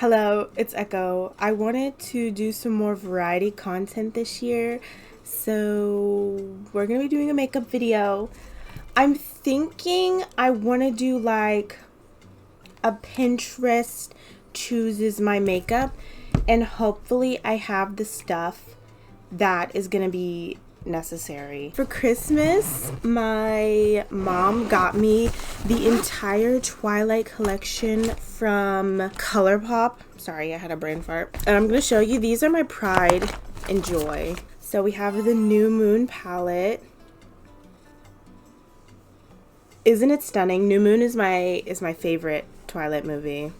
Hello, it's Echo. I wanted to do some more variety content this year, so we're gonna be doing a makeup video. I'm thinking I want to do like a Pinterest chooses my makeup, and hopefully I have the stuff that is gonna be necessary. For Christmas, my mom got me the entire Twilight collection from ColourPop. Sorry, I had a brain fart. And I'm gonna show you, these are my pride and joy. So we have the New Moon palette. Isn't it stunning? New Moon is my favorite Twilight movie.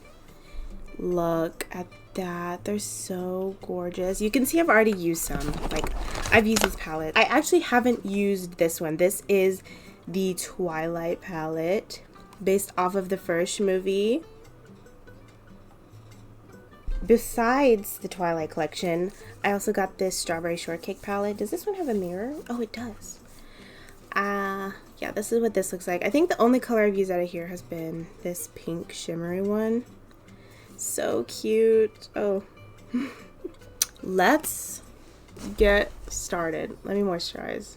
Look at that. They're so gorgeous. You can see I've already used some. Like, I've used this palette. I actually haven't used this one. This is the Twilight palette based off of the first movie. Besides the Twilight collection, I also got this Strawberry Shortcake palette. Does this one have a mirror? Oh, it does. Yeah, this is what this looks like. I think the only color I've used out of here has been this pink shimmery one. So cute. Oh. Let's get started. Let me moisturize.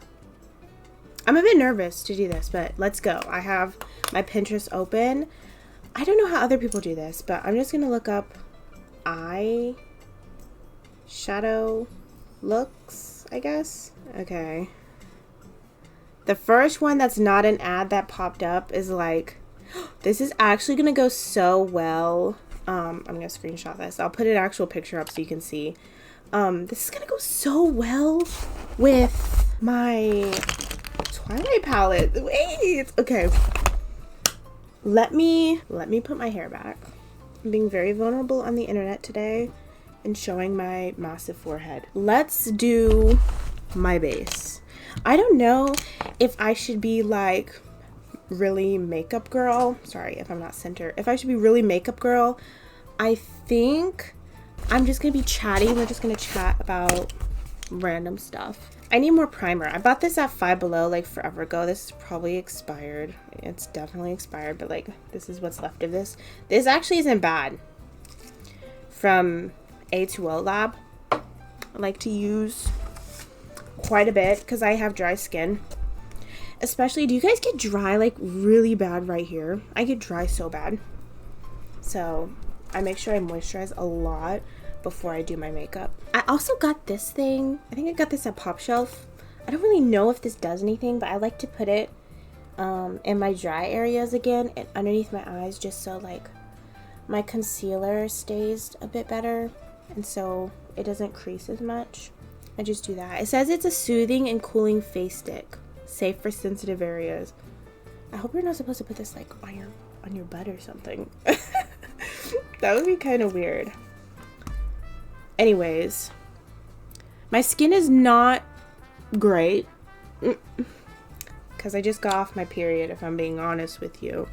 I'm a bit nervous to do this, but let's go. I have my Pinterest open. I don't know how other people do this, but I'm just gonna look up eye shadow looks, I guess. Okay. The first one that's not an ad that popped up is like, this is actually gonna go so well. I'm gonna screenshot this. I'll put an actual picture up so you can see. This is gonna go so well with my Twilight palette. Wait, okay. Let me put my hair back. I'm being very vulnerable on the internet today and showing my massive forehead. Let's do my base. I don't know if I should be like really makeup girl. Sorry if I'm not center. If I should be really makeup girl, I think I'm just gonna be chatty. We're just gonna chat about random stuff. I need more primer. I bought this at Five Below like forever ago. This is probably expired. It's definitely expired, but like this is what's left of this. This actually isn't bad. From A2O Lab. I like to use quite a bit because I have dry skin. Especially, do you guys get dry like really bad right here? I get dry so bad. So I make sure I moisturize a lot before I do my makeup. I also got this thing. I think I got this at Pop Shelf. I don't really know if this does anything, but I like to put it in my dry areas again and underneath my eyes just so like my concealer stays a bit better and so it doesn't crease as much. I just do that. It says it's a soothing and cooling face stick, safe for sensitive areas. I hope you're not supposed to put this like on your butt or something. That would be kind of weird. Anyways, my skin is not great because I just got off my period, if I'm being honest with you.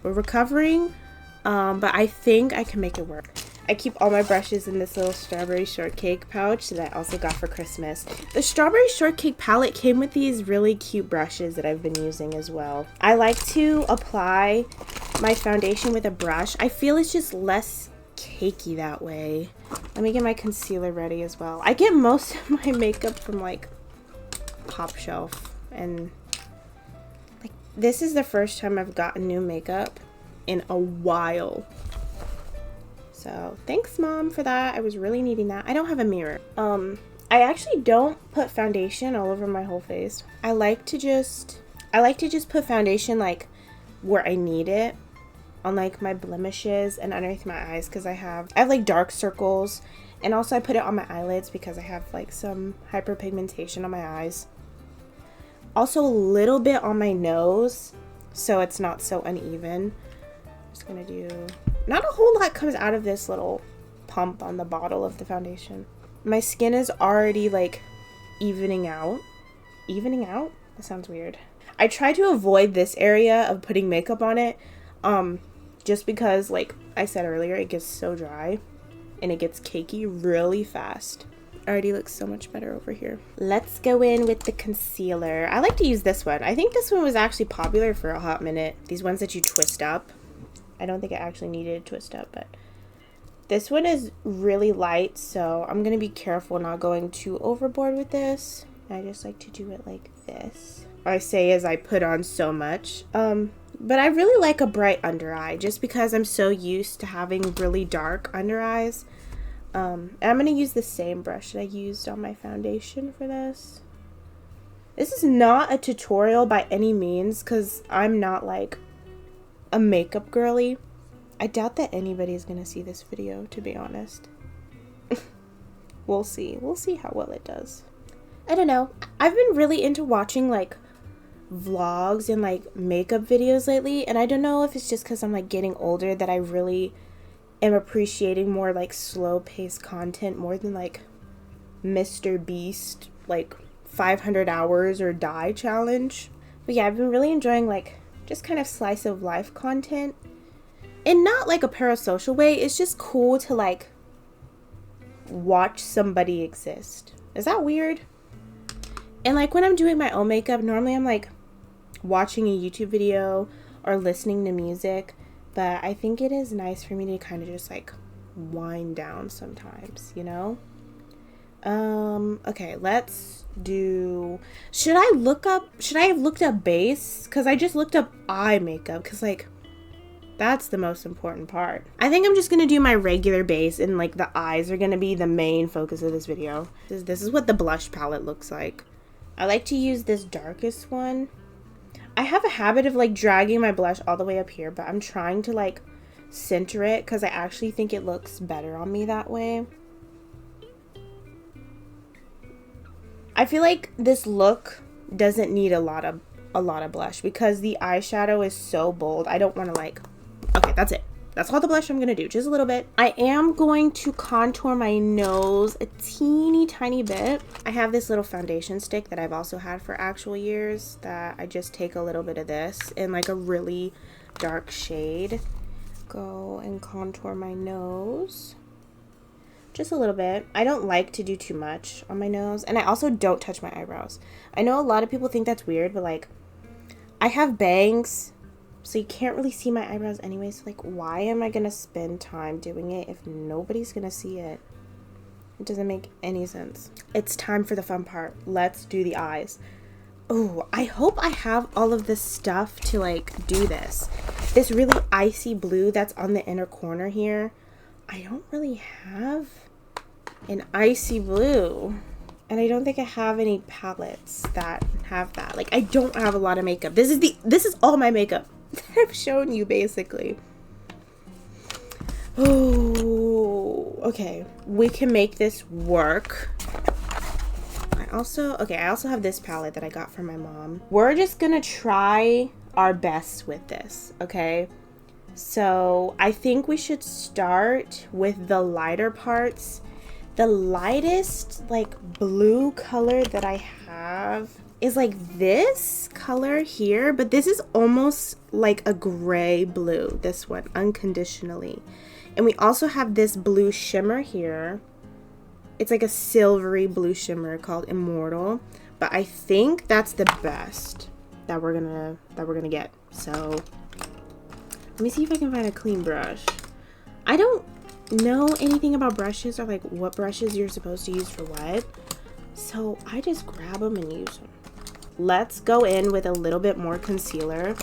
We're recovering, but I think I can make it work. I keep all my brushes in this little Strawberry Shortcake pouch that I also got for Christmas. The Strawberry Shortcake palette came with these really cute brushes that I've been using as well. I like to apply my foundation with a brush. I feel it's just less cakey that way. Let me get my concealer ready as well. I get most of my makeup from like Pop Shelf, and like this is the first time I've gotten new makeup in a while. So thanks mom for that. I was really needing that. I don't have a mirror. I actually don't put foundation all over my whole face. I like to just put foundation like where I need it, on like my blemishes and underneath my eyes, because I have like dark circles, and also I put it on my eyelids because I have like some hyperpigmentation on my eyes. Also a little bit on my nose so it's not so uneven. I'm just gonna do, not a whole lot comes out of this little pump on the bottle of the foundation. My skin is already like evening out. Evening out? That sounds weird. I try to avoid this area of putting makeup on it, just because like I said earlier, it gets so dry and it gets cakey really fast. Already looks so much better over here. Let's go in with the concealer. I like to use this one. I think this one was actually popular for a hot minute. These ones that you twist up. I don't think it actually needed a twist up, but This one is really light, so I'm going to be careful not going too overboard with this. I just like to do it like this. I say as I put on so much. But I really like a bright under eye just because I'm so used to having really dark under eyes. And I'm going to use the same brush that I used on my foundation for this. This is not a tutorial by any means because I'm not like a makeup girly. I doubt that anybody is going to see this video, to be honest. We'll see. We'll see how well it does. I don't know. I've been really into watching like vlogs and like makeup videos lately, and I don't know if it's just because I'm like getting older that I really am appreciating more like slow paced content more than like Mr. Beast like 500 hours or die challenge. But yeah, I've been really enjoying like just kind of slice of life content. In not like a parasocial way, it's just cool to like watch somebody exist. Is that weird? And like when I'm doing my own makeup, normally I'm like watching a YouTube video or listening to music, but I think it is nice for me to kind of just like wind down sometimes, you know? Okay, let's do, should I have looked up base? Because I just looked up eye makeup because like that's the most important part. I think I'm just going to do my regular base and like the eyes are going to be the main focus of this video. This is what the blush palette looks like. I like to use this darkest one. I have a habit of like dragging my blush all the way up here, but I'm trying to like center it because I actually think it looks better on me that way. I feel like this look doesn't need a lot of blush because the eyeshadow is so bold. I don't want to like, okay, that's it. That's all the blush I'm going to do, just a little bit. I am going to contour my nose a teeny tiny bit. I have this little foundation stick that I've also had for actual years that I just take a little bit of this in like a really dark shade. Go and contour my nose. Just a little bit. I don't like to do too much on my nose. And I also don't touch my eyebrows. I know a lot of people think that's weird, but like I have bangs, so you can't really see my eyebrows anyway. So like why am I gonna spend time doing it if nobody's gonna see it? It doesn't make any sense. It's time for the fun part. Let's do the eyes. Oh, I hope I have all of this stuff to like do this. This really icy blue that's on the inner corner here. I don't really have an icy blue. And I don't think I have any palettes that have that. Like I don't have a lot of makeup. This is all my makeup that I've shown you basically. Oh, okay. We can make this work. I also have this palette that I got from my mom. We're just gonna try our best with this, okay? So I think we should start with the lighter parts. The lightest like blue color that I have is like this color here, but this is almost like a gray blue, this one, Unconditionally. And we also have this blue shimmer here. It's like a silvery blue shimmer called Immortal, but I think that's the best that we're gonna get. So let me see if I can find a clean brush. I don't know anything about brushes or like what brushes you're supposed to use for what, so I just grab them and use them. Let's go in with a little bit more concealer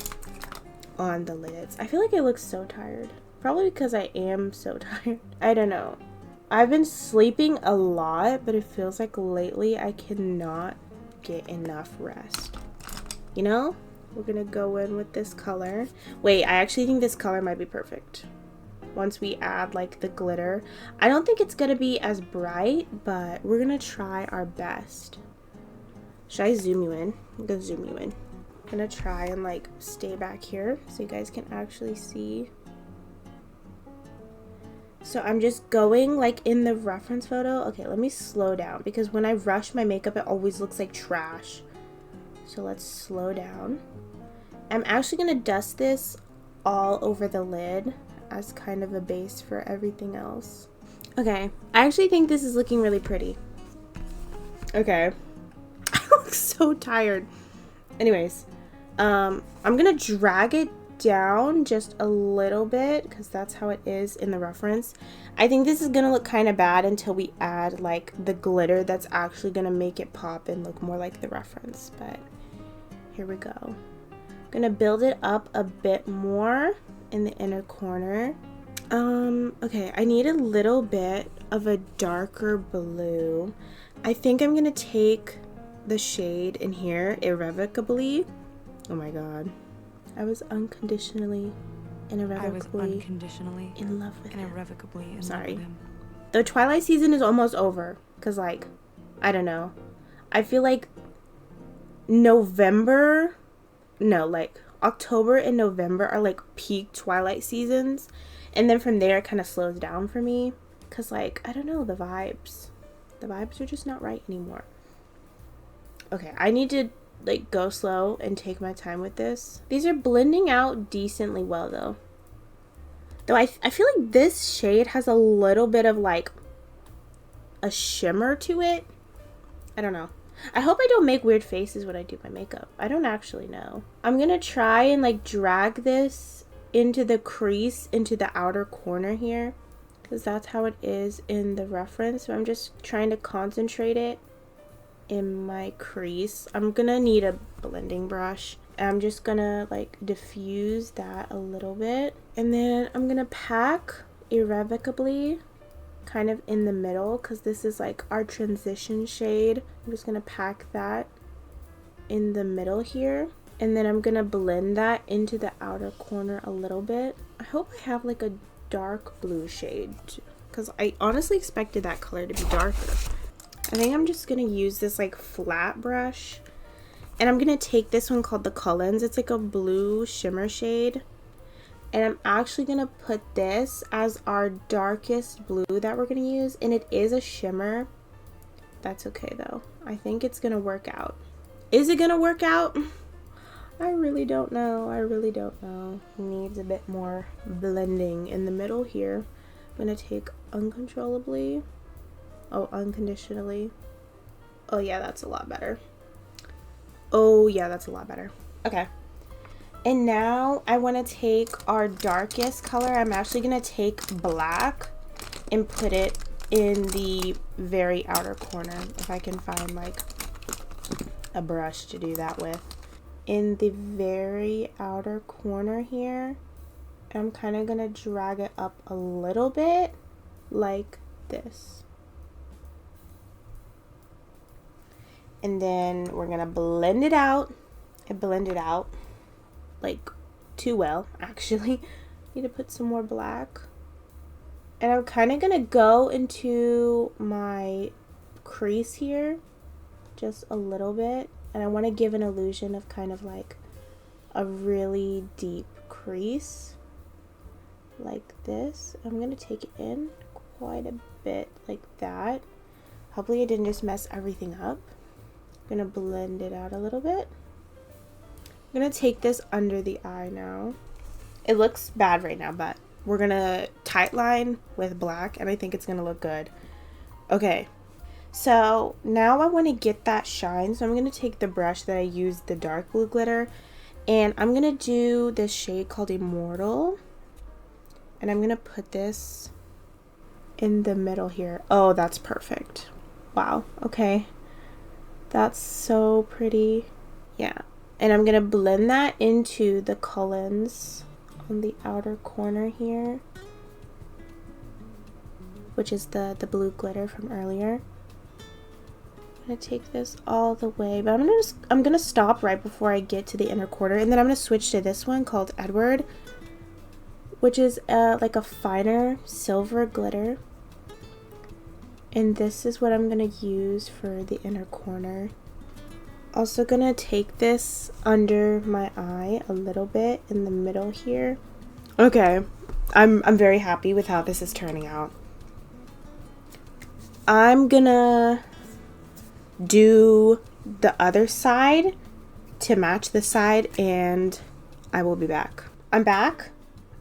on the lids. I feel like I look so tired, probably because I am so tired. I don't know. I've been sleeping a lot, but it feels like lately I cannot get enough rest. You know? We're gonna go in with this color. Wait, I actually think this color might be perfect. Once we add like the glitter. I don't think it's gonna be as bright, but we're gonna try our best. Should I zoom you in? I'm gonna zoom you in. I'm gonna try and like stay back here so you guys can actually see. So I'm just going like in the reference photo. Okay, let me slow down because when I rush my makeup, it always looks like trash. So let's slow down. I'm actually gonna dust this all over the lid as kind of a base for everything else. Okay, I actually think this is looking really pretty. Okay. I look so tired. Anyways, I'm gonna drag it down just a little bit because that's how it is in the reference. I think this is gonna look kind of bad until we add like the glitter that's actually gonna make it pop and look more like the reference, but here we go. I'm gonna build it up a bit more in the inner corner. Okay, I need a little bit of a darker blue. I think I'm gonna take the shade in here, Irrevocably. Oh my god. I was unconditionally and irrevocably in love with him. Irrevocably in Sorry. love with him. The Twilight season is almost over. Cause like, I don't know. I feel like October and November are like peak Twilight seasons. And then from there it kind of slows down for me. Cause like, I don't know, the vibes are just not right anymore. Okay, I need to like go slow and take my time with this. These are blending out decently well though. Though I feel like this shade has a little bit of like a shimmer to it. I don't know. I hope I don't make weird faces when I do my makeup. I don't actually know. I'm gonna try and like drag this into the crease, into the outer corner here, because that's how it is in the reference. So I'm just trying to concentrate it in my crease. I'm gonna need a blending brush. I'm just gonna like diffuse that a little bit, and then I'm gonna pack Irrevocably kind of in the middle because this is like our transition shade. I'm just gonna pack that in the middle here, and then I'm gonna blend that into the outer corner a little bit. I hope I have like a dark blue shade because I honestly expected that color to be darker. I think I'm just gonna use this like flat brush, and I'm gonna take this one called the Cullens. It's like a blue shimmer shade, and I'm actually gonna put this as our darkest blue that we're gonna use, and it is a shimmer. That's okay though. I think it's gonna work out. Is it gonna work out? I really don't know. It needs a bit more blending in the middle here. I'm gonna take Uncontrollably. Oh, Unconditionally. Oh yeah, that's a lot better. Okay. And now I want to take our darkest color. I'm actually going to take black and put it in the very outer corner. If I can find like a brush to do that with. In the very outer corner here. I'm kind of going to drag it up a little bit like this. And then we're gonna blend it out. I blend it out like too well, actually. Need to put some more black. And I'm kind of gonna go into my crease here just a little bit. And I want to give an illusion of kind of like a really deep crease like this. I'm gonna take it in quite a bit like that. Hopefully I didn't just mess everything up. I'm gonna blend it out a little bit. I'm gonna take this under the eye now. It looks bad right now, but we're gonna tight line with black, and I think it's gonna look good. Okay, so now I want to get that shine, so I'm gonna take the brush that I used the dark blue glitter, and I'm gonna do this shade called Immortal, and I'm gonna put this in the middle here. Oh, that's perfect. Wow. Okay. That's so pretty. Yeah. And I'm going to blend that into the Cullens on the outer corner here, which is the blue glitter from earlier. I'm going to take this all the way, but I'm going to stop right before I get to the inner corner, and then I'm going to switch to this one called Edward, which is like a finer silver glitter. And this is what I'm going to use for the inner corner. Also going to take this under my eye a little bit in the middle here. Okay, I'm very happy with how this is turning out. I'm going to do the other side to match the side, and I will be back. I'm back.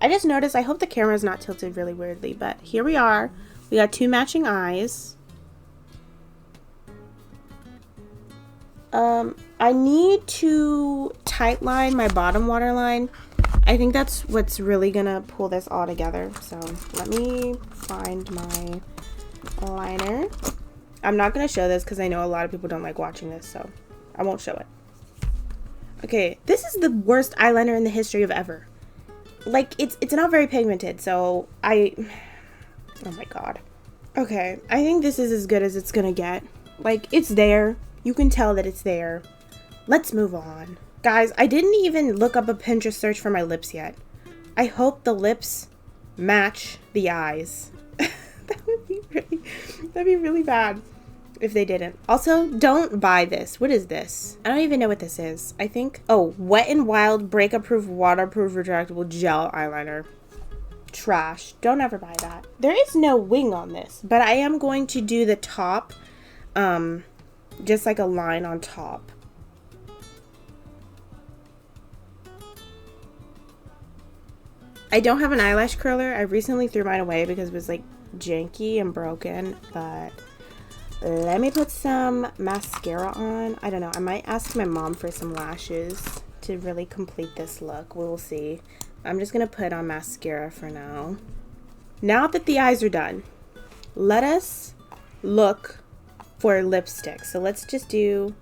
I just noticed, I hope the camera is not tilted really weirdly, but here we are. We got two matching eyes. I need to tight line my bottom waterline I think that's what's really gonna pull this all together. So let me find my liner. I'm not gonna show this because I know a lot of people don't like watching this, so I won't show it. Okay, this is the worst eyeliner in the history of ever. Like, it's not very pigmented, so oh my god. Okay, I think this is as good as it's gonna get. Like, it's there. You can tell that it's there. Let's move on. Guys, I didn't even look up a Pinterest search for my lips yet. I hope the lips match the eyes. That'd be really bad if they didn't. Also, don't buy this. What is this? I don't even know what this is. I think, oh, Wet n Wild Breakup Proof Waterproof Retractable Gel Eyeliner. Trash. Don't ever buy that. There is no wing on this, but I am going to do the top, just like a line on top. I don't have an eyelash curler. I recently threw mine away because it was like janky and broken, but let me put some mascara on. I don't know. I might ask my mom for some lashes to really complete this look. We'll see. I'm just going to put on mascara for now. Now that the eyes are done, let us look for lipstick. So let's just do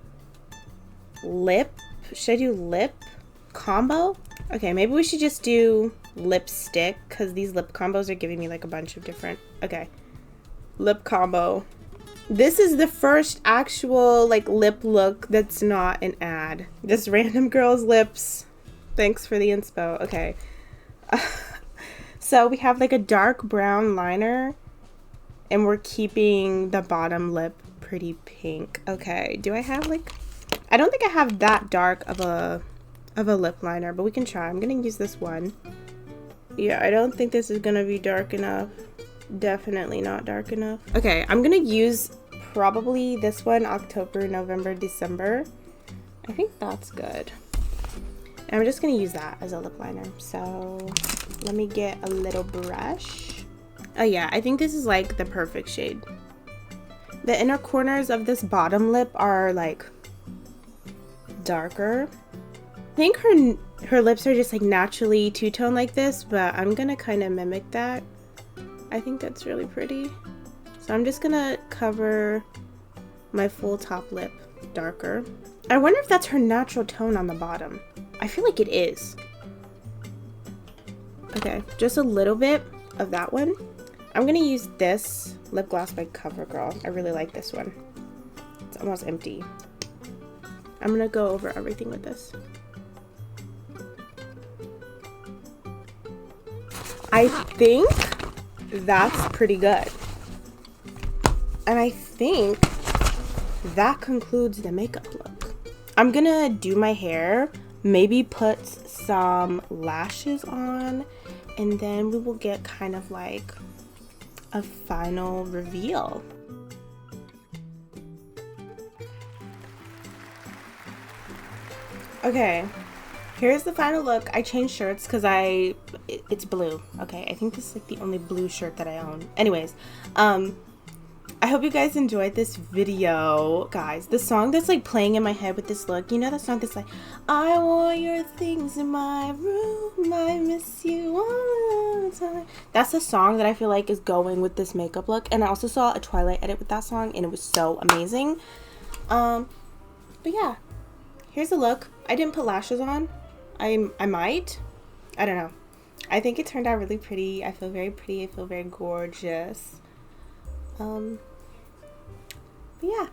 lip. Should I do lip combo? Okay, maybe we should just do lipstick because these lip combos are giving me like a bunch of different. Okay, lip combo. This is the first actual like lip look that's not an ad. This random girl's lips. Thanks for the inspo. Okay. So we have like a dark brown liner and we're keeping the bottom lip pretty pink. Okay, do I have like, I don't think I have that dark of a lip liner, but we can try. I'm gonna use this one. Yeah, I don't think this is gonna be dark enough. Definitely not dark enough. Okay, I'm gonna use probably this one, October, November, December. I think that's good. And I'm just gonna use that as a lip liner. So let me get a little brush. Oh yeah, I think this is like the perfect shade. The inner corners of this bottom lip are like darker. I think her lips are just like naturally two-tone like this, but I'm gonna kind of mimic that. I think that's really pretty. So I'm just gonna cover my full top lip darker. I wonder if that's her natural tone on the bottom. I feel like it is. Okay, just a little bit of that one. I'm gonna use this lip gloss by CoverGirl. I really like this one. It's almost empty. I'm gonna go over everything with this. I think that's pretty good. And I think that concludes the makeup look. I'm gonna do my hair, maybe put some lashes on, and then we will get kind of like a final reveal. Okay, here's the final look. I changed shirts because it's blue. Okay, I think this is like the only blue shirt that I own. Anyways, I hope you guys enjoyed this video. Guys, the song that's like playing in my head with this look, you know that song that's like, I want your things in my room, I miss you all the time. That's the song that I feel like is going with this makeup look. And I also saw a Twilight edit with that song and it was so amazing. But yeah, here's the look. I didn't put lashes on. I might. I don't know. I think it turned out really pretty. I feel very pretty. I feel very gorgeous. But yeah.